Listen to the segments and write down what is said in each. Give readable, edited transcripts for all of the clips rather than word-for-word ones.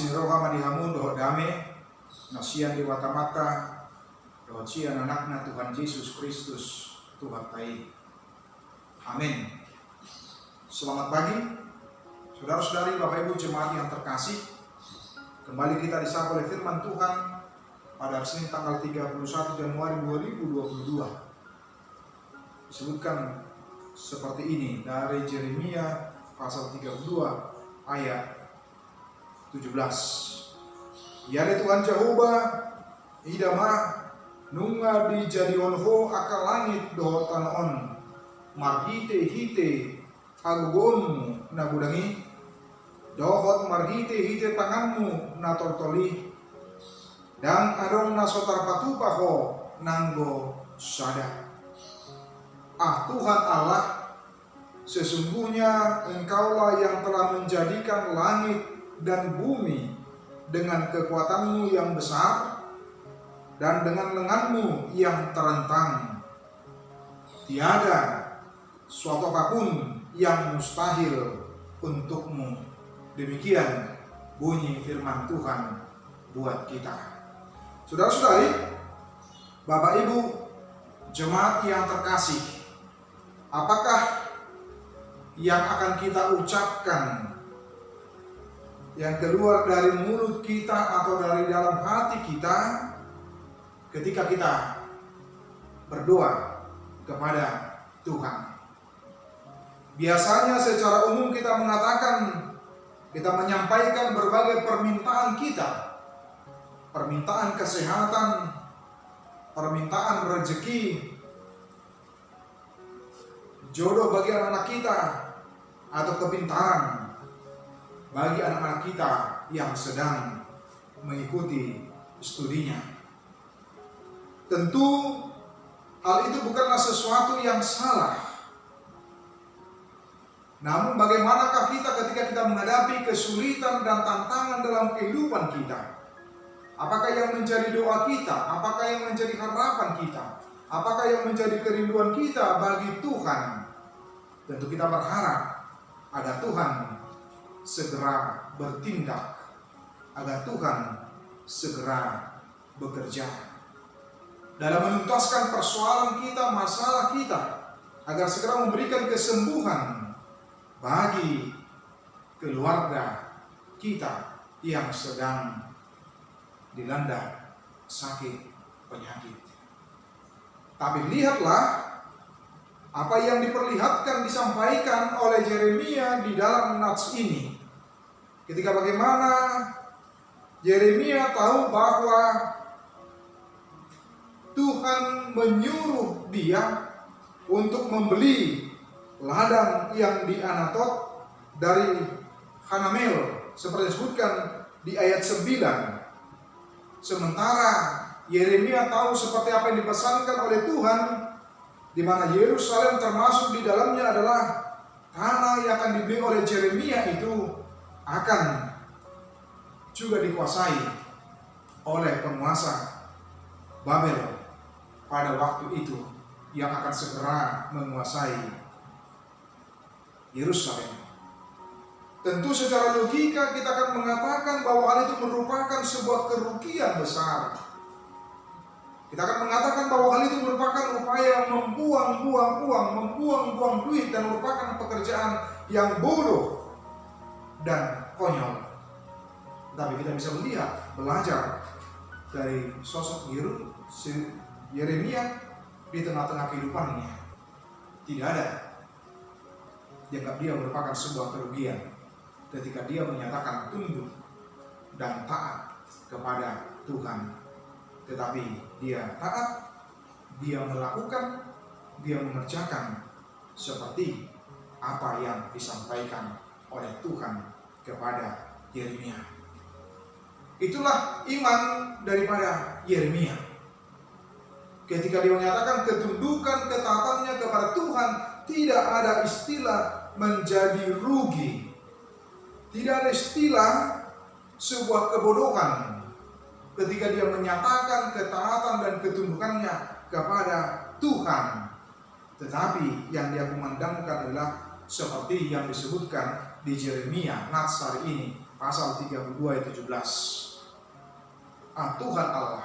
Masin roha madihamu doh dame nasian di mata-mata doh cian anaknya Tuhan Yesus Kristus Tuhan tai. Amin. Selamat pagi saudara-saudari, Bapak Ibu jemaat yang terkasih. Kembali kita disapa oleh firman Tuhan pada Senin tanggal 31 Januari 2022. Disebutkan seperti ini dari Yeremia pasal 32 ayat 17. Yare Tuhan Jehovah idama nunga di jadion ho akal langit do tanon marhite hite agugonmu nagudangi dohot marhite hite tanganmu na tortoli dan adong na sotar patupaho nanggo sada. Tuhan Allah, sesungguhnya Engkaulah yang telah menjadikan langit dan bumi dengan kekuatanmu yang besar dan dengan lenganmu yang terentang. Tiada suatu apapun yang mustahil untukmu. Demikian bunyi firman Tuhan buat kita. Saudara-saudari, Bapak Ibu jemaat yang terkasih, apakah yang akan kita ucapkan yang keluar dari mulut kita atau dari dalam hati kita ketika kita berdoa kepada Tuhan? Biasanya secara umum kita menyampaikan berbagai permintaan kita, permintaan kesehatan, permintaan rezeki, jodoh bagi anak-anak kita, atau kepintaran bagi anak-anak kita yang sedang mengikuti studinya. Tentu hal itu bukanlah sesuatu yang salah. Namun bagaimanakah kita ketika kita menghadapi kesulitan dan tantangan dalam kehidupan kita? Apakah yang menjadi doa kita? Apakah yang menjadi harapan kita? Apakah yang menjadi kerinduan kita bagi Tuhan? Tentu kita berharap agar Tuhan segera bertindak, agar Tuhan segera bekerja dalam menuntaskan persoalan kita, masalah kita, agar segera memberikan kesembuhan bagi keluarga kita yang sedang dilanda sakit penyakit. Tapi lihatlah apa yang diperlihatkan, disampaikan oleh Yeremia di dalam nats ini. Ketika bagaimana Yeremia tahu bahwa Tuhan menyuruh dia untuk membeli ladang yang di Anatot dari Hanamel, seperti disebutkan di ayat 9. Sementara Yeremia tahu seperti apa yang dipesankan oleh Tuhan, di mana Yerusalem termasuk di dalamnya adalah tanah yang akan dibeli oleh Yeremia itu akan juga dikuasai oleh penguasa Babel pada waktu itu yang akan segera menguasai Yerusalem. Tentu secara logika kita akan mengatakan bahwa hal itu merupakan sebuah kerugian besar. Kita akan mengatakan bahwa hal itu merupakan upaya membuang-buang uang, membuang-buang duit, dan merupakan pekerjaan yang bodoh dan konyol. Tapi kita bisa melihat, belajar dari sosok Yeremia di tengah-tengah kehidupannya. Tidak ada dianggap dia merupakan sebuah kerugian ketika dia menyatakan tunduk dan taat kepada Tuhan. Tetapi dia taat, dia melakukan, dia mengerjakan seperti apa yang disampaikan oleh Tuhan kepada Yeremia. Itulah iman daripada Yeremia. Ketika dia menyatakan ketundukan, ketaatannya kepada Tuhan, tidak ada istilah menjadi rugi. Tidak ada istilah sebuah kebodohan ketika dia menyatakan ketaatan dan ketundukannya kepada Tuhan. Tetapi yang dia kumandangkan adalah seperti yang disebutkan di Yeremia nats hari ini pasal 32 ayat 17. Tuhan Allah,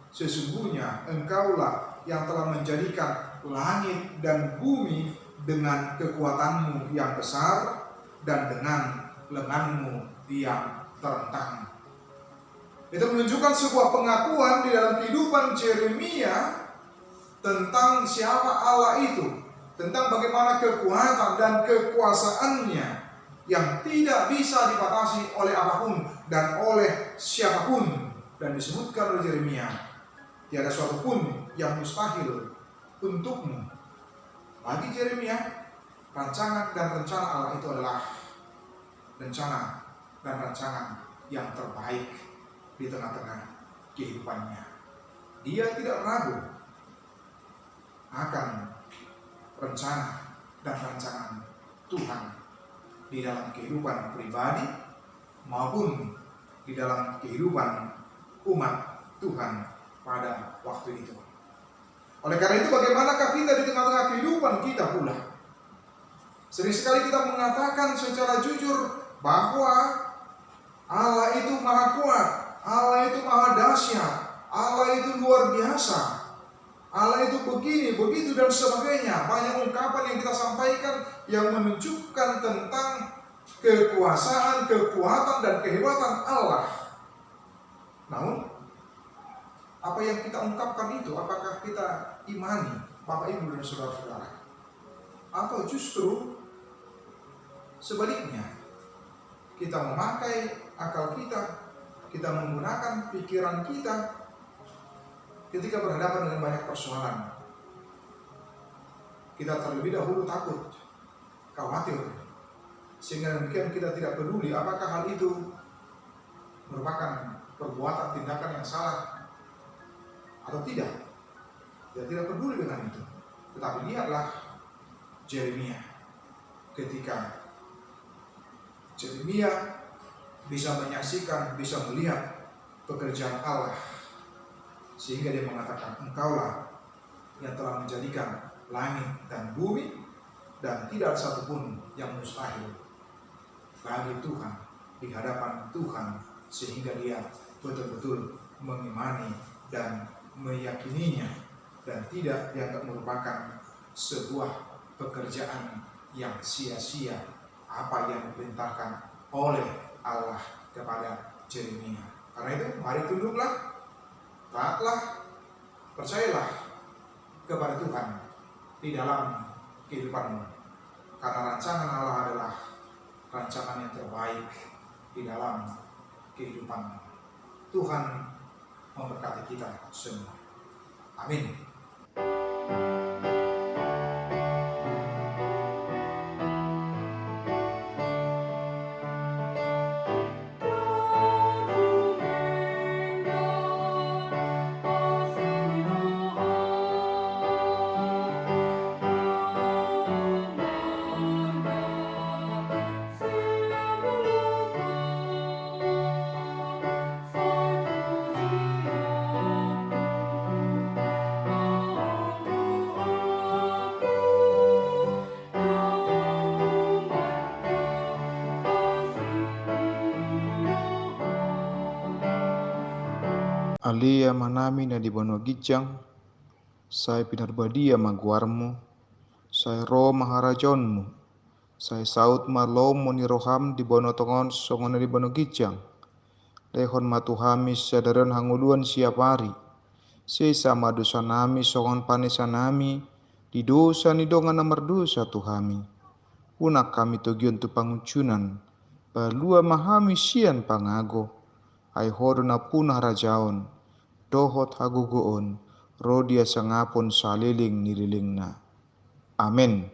sesungguhnya Engkaulah yang telah menjadikan langit dan bumi dengan kekuatanmu yang besar dan dengan lenganmu yang terentang. Itu menunjukkan sebuah pengakuan di dalam kehidupan Yeremia tentang siapa Allah itu, tentang bagaimana kekuatan dan kekuasaannya yang tidak bisa dibatasi oleh apapun dan oleh siapapun. Dan disebutkan oleh Yeremia, tiada suatu pun yang mustahil untukmu. Bagi Yeremia, rancangan dan rencana Allah itu adalah rencana dan rancangan yang terbaik di tengah-tengah kehidupannya. Dia tidak ragu akan rencana dan rancangan Tuhan di dalam kehidupan pribadi maupun di dalam kehidupan umat Tuhan pada waktu itu. Oleh karena itu, bagaimanakah kita di tengah-tengah kehidupan kita pula? Sering sekali kita mengatakan secara jujur bahwa Allah itu maha kuat, Allah itu maha dahsyat, Allah itu luar biasa, Allah itu begini, begitu dan sebagainya. Banyak ungkapan yang kita sampaikan yang menunjukkan tentang kekuasaan, kekuatan dan kehebatan Allah. Namun, apa yang kita ungkapkan itu, apakah kita imani, Bapak Ibu dan saudara-saudara? Atau justru sebaliknya, kita memakai akal kita menggunakan pikiran kita ketika berhadapan dengan banyak persoalan. Kita terlebih dahulu takut, khawatir, sehingga demikian kita tidak peduli apakah hal itu merupakan perbuatan tindakan yang salah atau tidak. Dia tidak peduli dengan itu. Tetapi lihatlah Yeremia, ketika Yeremia bisa menyaksikan, bisa melihat pekerjaan Allah, sehingga dia mengatakan, Engkaulah yang telah menjadikan langit dan bumi, dan tidak ada satupun yang mustahil bagi Tuhan di hadapan Tuhan, sehingga dia betul-betul mengimani dan meyakininya, dan tidak dianggap merupakan sebuah pekerjaan yang sia-sia apa yang diperintahkan oleh Allah kepada Yeremia. Karena itu, mari tunduklah, taatlah, percayalah kepada Tuhan di dalam kehidupanmu. Karena rancangan Allah adalah rancangan yang terbaik di dalam kehidupanmu. Tuhan memberkati kita semua. Amin. Alia manami na di bono gijang, sai pinarbadia maguarmu, sai ro maharajonmu, sai saut malom moni roham di bono tongon songona di bono gijang, lehon matuhamis sadaron hanguluan siap hari, sesa madusanami songon panesanami, di dosa ni dongan nomor dosa tuhami, unak kami togion tu pangucunan, balua mahami sian pangago, ai hodona punah rajaon, dohot hagugoon, rodia sangapon saliling nililingna. Amin.